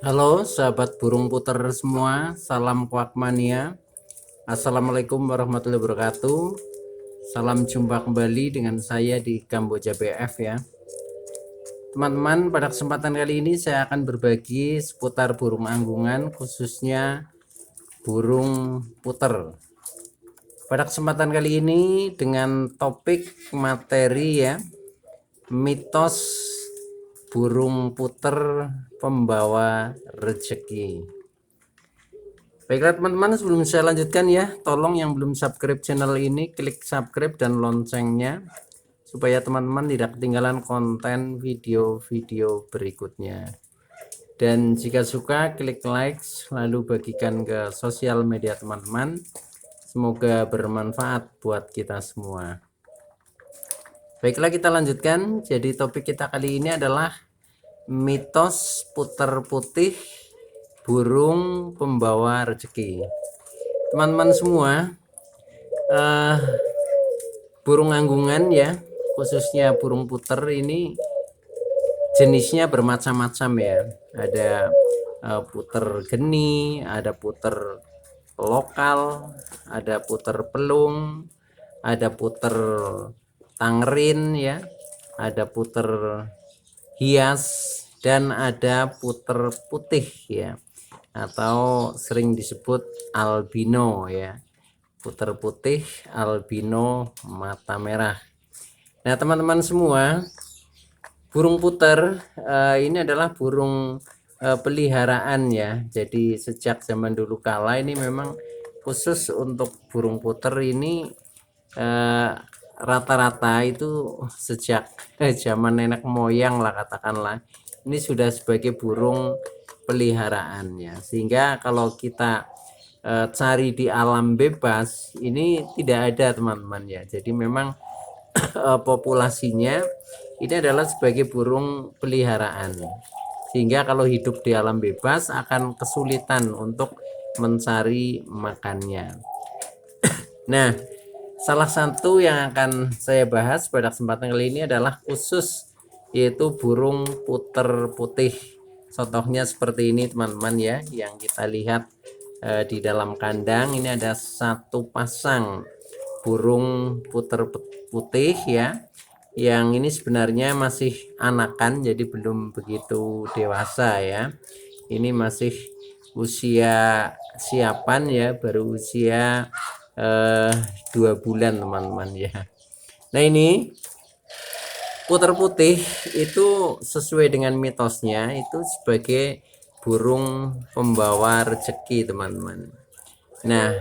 Halo sahabat burung puter semua, salam kuakmania. Assalamualaikum warahmatullahi wabarakatuh. Salam jumpa kembali dengan saya di Kamboja BF ya. Teman-teman, pada kesempatan kali ini saya akan berbagi seputar burung anggungan, khususnya burung puter. Pada kesempatan kali ini dengan topik materi ya, mitos burung puter pembawa rezeki. Baiklah teman-teman, sebelum saya lanjutkan ya, tolong yang belum subscribe channel ini klik subscribe dan loncengnya supaya teman-teman tidak ketinggalan konten video-video berikutnya. Dan jika suka klik like lalu bagikan ke sosial media teman-teman. Semoga bermanfaat buat kita semua. Baiklah, kita lanjutkan. Jadi topik kita kali ini adalah mitos puter putih burung pembawa rezeki. Teman-teman semua, burung anggungan ya, khususnya burung puter ini jenisnya bermacam-macam ya. Ada puter geni, ada puter lokal, ada puter pelung, ada puter tangrin ya, ada puter hias, dan ada puter putih ya, atau sering disebut albino ya. Puter putih, albino, mata merah. Nah teman-teman semua, burung puter ini adalah burung peliharaan ya. Jadi sejak zaman dulu kala ini memang khusus untuk burung puter ini rata-rata itu sejak zaman nenek moyang lah katakanlah, ini sudah sebagai burung peliharaan ya. Sehingga kalau kita cari di alam bebas ini tidak ada teman-teman ya. Jadi memang populasinya ini adalah sebagai burung peliharaan, sehingga kalau hidup di alam bebas akan kesulitan untuk mencari makannya. Nah, salah satu yang akan saya bahas pada kesempatan kali ini adalah khusus, yaitu burung puter putih. Contohnya seperti ini teman-teman ya, yang kita lihat di dalam kandang. Ini ada satu pasang burung puter putih ya, yang ini sebenarnya masih anakan, jadi belum begitu dewasa ya. Ini masih usia siapan ya, baru usia 2 bulan teman-teman ya. Nah ini puter putih itu sesuai dengan mitosnya itu sebagai burung pembawa rezeki teman-teman. Nah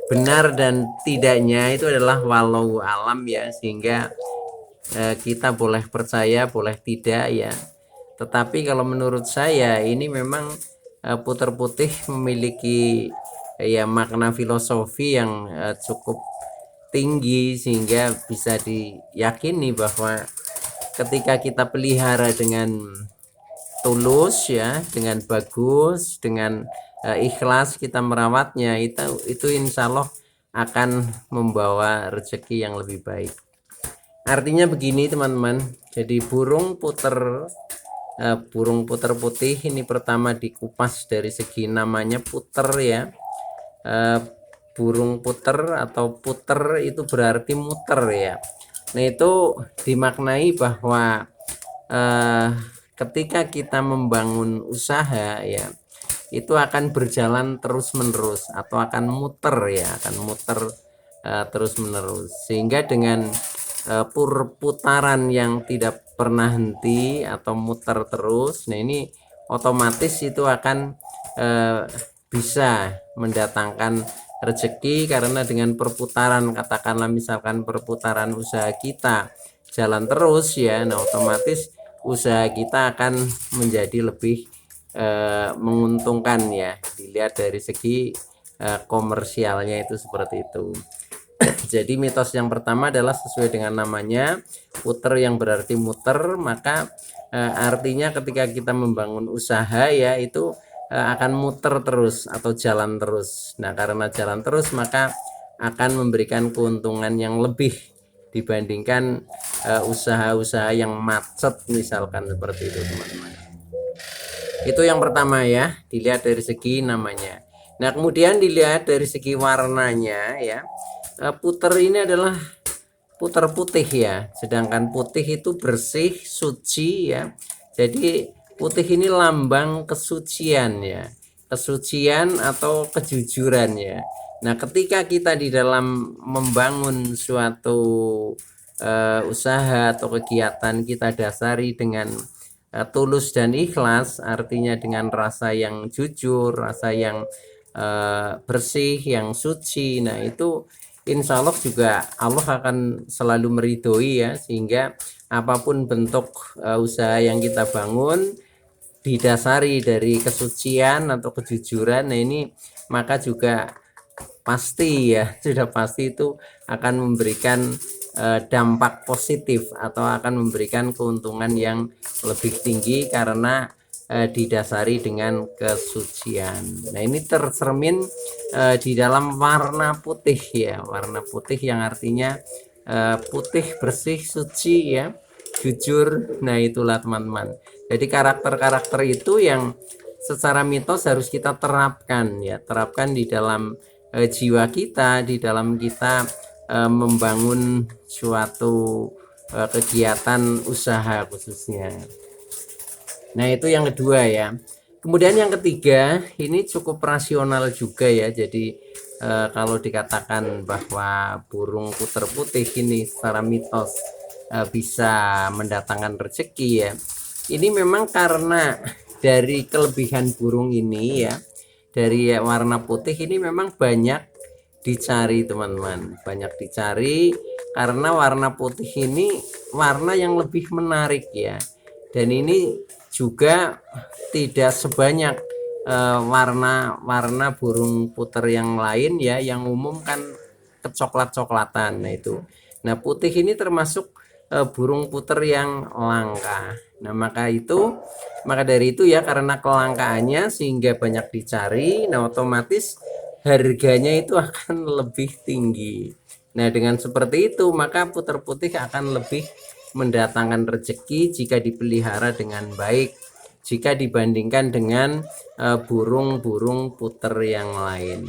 benar dan tidaknya itu adalah walau alam ya, sehingga kita boleh percaya boleh tidak ya. Tetapi kalau menurut saya ini memang puter putih memiliki ya makna filosofi yang cukup tinggi, sehingga bisa diyakini bahwa ketika kita pelihara dengan tulus ya, dengan bagus, dengan ikhlas kita merawatnya, itu insya Allah akan membawa rezeki yang lebih baik. Artinya begini teman-teman, jadi burung puter putih ini pertama dikupas dari segi namanya puter ya. Burung puter atau puter itu berarti muter ya. Nah itu dimaknai bahwa ketika kita membangun usaha ya, itu akan berjalan terus menerus atau akan muter ya, akan muter terus menerus, sehingga dengan perputaran yang tidak pernah henti atau muter terus, nah ini otomatis itu akan bisa mendatangkan rezeki, karena dengan perputaran, katakanlah misalkan perputaran usaha kita jalan terus ya, nah otomatis usaha kita akan menjadi lebih menguntungkan ya, dilihat dari segi komersialnya itu seperti itu. Jadi mitos yang pertama adalah sesuai dengan namanya, puter yang berarti muter, maka artinya ketika kita membangun usaha ya itu akan muter terus atau jalan terus. Nah karena jalan terus maka akan memberikan keuntungan yang lebih dibandingkan usaha-usaha yang macet misalkan, seperti itu teman-teman. Itu yang pertama ya, dilihat dari segi namanya. Nah, kemudian dilihat dari segi warnanya ya. Puter ini adalah puter putih ya, sedangkan putih itu bersih, suci ya. Jadi putih ini lambang kesucian ya, kesucian atau kejujuran ya. Nah, ketika kita di dalam membangun suatu usaha atau kegiatan, kita dasari dengan tulus dan ikhlas, artinya dengan rasa yang jujur, rasa yang bersih, yang suci. Nah, itu insya Allah juga Allah akan selalu meridhoi ya, sehingga apapun bentuk usaha yang kita bangun didasari dari kesucian atau kejujuran. Nah, ini maka juga pasti ya, sudah pasti itu akan memberikan dampak positif atau akan memberikan keuntungan yang lebih tinggi karena didasari dengan kesucian. Nah, ini tercermin di dalam warna putih ya, warna putih yang artinya putih, bersih, suci ya, jujur. Nah, itulah teman-teman. Jadi karakter-karakter itu yang secara mitos harus kita terapkan ya, terapkan di dalam jiwa kita, di dalam kita membangun suatu kegiatan usaha khususnya. Nah, itu yang kedua ya. Kemudian yang ketiga, ini cukup rasional juga ya. Jadi kalau dikatakan bahwa burung puter putih ini secara mitos bisa mendatangkan rezeki ya. Ini memang karena dari kelebihan burung ini ya, dari warna putih ini memang banyak dicari teman-teman, banyak dicari karena warna putih ini warna yang lebih menarik ya. Dan ini juga tidak sebanyak warna-warna burung puter yang lain ya, yang umum kan kecoklat-coklatan. Nah, itu. Nah, putih ini termasuk burung puter yang langka. Nah, maka dari itu ya, karena kelangkaannya sehingga banyak dicari. Nah, otomatis harganya itu akan lebih tinggi. Nah, dengan seperti itu maka puter putih akan lebih mendatangkan rezeki jika dipelihara dengan baik, jika dibandingkan dengan burung-burung puter yang lain.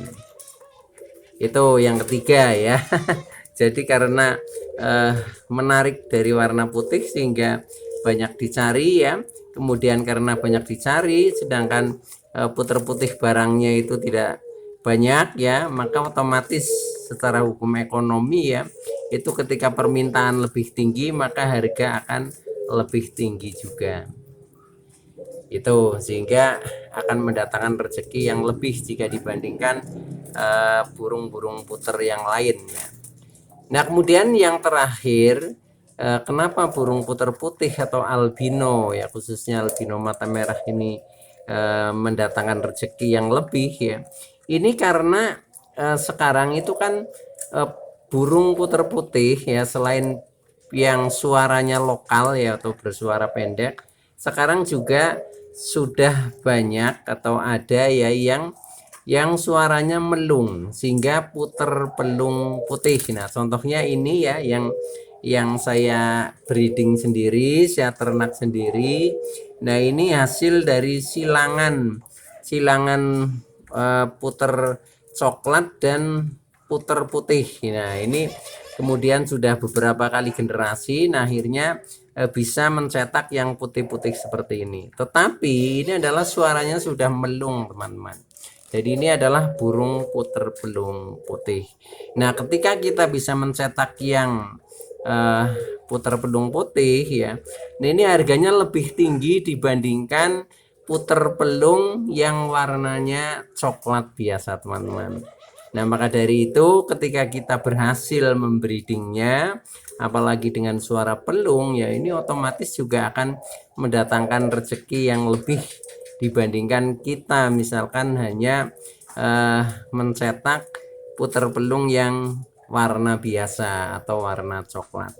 Itu yang ketiga ya. Jadi karena menarik dari warna putih sehingga banyak dicari ya. Kemudian karena banyak dicari sedangkan puter putih barangnya itu tidak banyak ya, maka otomatis secara hukum ekonomi ya, itu ketika permintaan lebih tinggi maka harga akan lebih tinggi juga. Itu sehingga akan mendatangkan rezeki yang lebih jika dibandingkan burung-burung puter yang lain ya. Nah, kemudian yang terakhir, kenapa burung puter putih atau albino ya, khususnya albino mata merah ini mendatangkan rezeki yang lebih ya. Ini karena sekarang itu kan burung puter putih ya, selain yang suaranya lokal ya atau bersuara pendek, sekarang juga sudah banyak atau ada ya yang suaranya melung sehingga puter pelung putih. Nah, contohnya ini ya, yang saya breeding sendiri, saya ternak sendiri. Nah, ini hasil dari silangan puter coklat dan puter putih. Nah, ini kemudian sudah beberapa kali generasi. Nah, akhirnya bisa mencetak yang putih-putih seperti ini. Tetapi ini adalah suaranya sudah melung teman-teman. Jadi ini adalah burung puter pelung putih. Nah, ketika kita bisa mencetak yang puter pelung putih ya, nah ini harganya lebih tinggi dibandingkan puter pelung yang warnanya coklat biasa teman-teman. Nah, maka dari itu ketika kita berhasil membreedingnya, apalagi dengan suara pelung ya, ini otomatis juga akan mendatangkan rezeki yang lebih dibandingkan kita misalkan hanya mencetak puter pelung yang warna biasa atau warna coklat.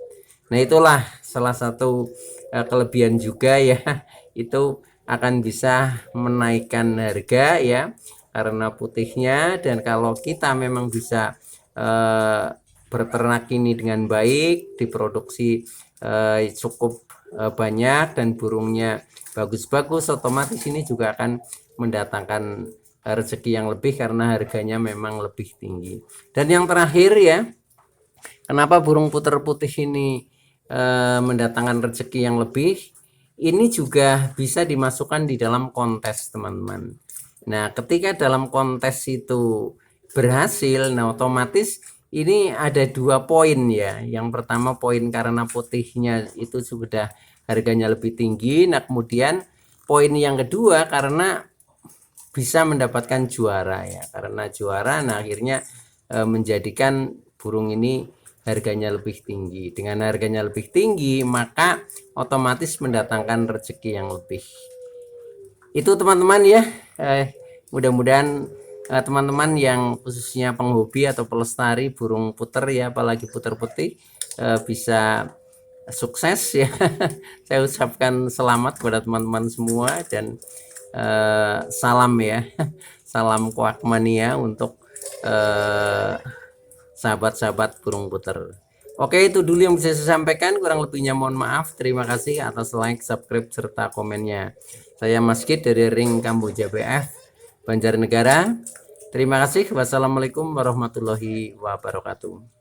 Nah, itulah salah satu kelebihan juga ya, itu akan bisa menaikkan harga ya karena putihnya. Dan kalau kita memang bisa berternak ini dengan baik, diproduksi cukup banyak dan burungnya bagus-bagus, otomatis ini juga akan mendatangkan rezeki yang lebih karena harganya memang lebih tinggi. Dan yang terakhir ya, kenapa burung puter putih ini mendatangkan rezeki yang lebih? Ini juga bisa dimasukkan di dalam kontes, teman-teman. Nah, ketika dalam kontes itu berhasil, nah otomatis ini ada 2 poin ya. Yang pertama poin karena putihnya itu sudah harganya lebih tinggi. Nah, kemudian poin yang kedua karena bisa mendapatkan juara ya. Karena juara, nah akhirnya menjadikan burung ini harganya lebih tinggi. Dengan harganya lebih tinggi, maka otomatis mendatangkan rezeki yang lebih. Itu teman-teman ya. Mudah-mudahan teman-teman yang khususnya penghobi atau pelestari burung puter ya, apalagi puter putih, bisa sukses ya. Saya ucapkan selamat kepada teman-teman semua dan salam ya. Salam Quackmania untuk sahabat-sahabat burung puter. Oke, itu dulu yang bisa saya sampaikan, kurang lebihnya mohon maaf. Terima kasih atas like, subscribe, serta komennya. Saya Mas Kid dari Ring Kamboja BF Banjarnegara. Terima kasih. Wassalamualaikum warahmatullahi wabarakatuh.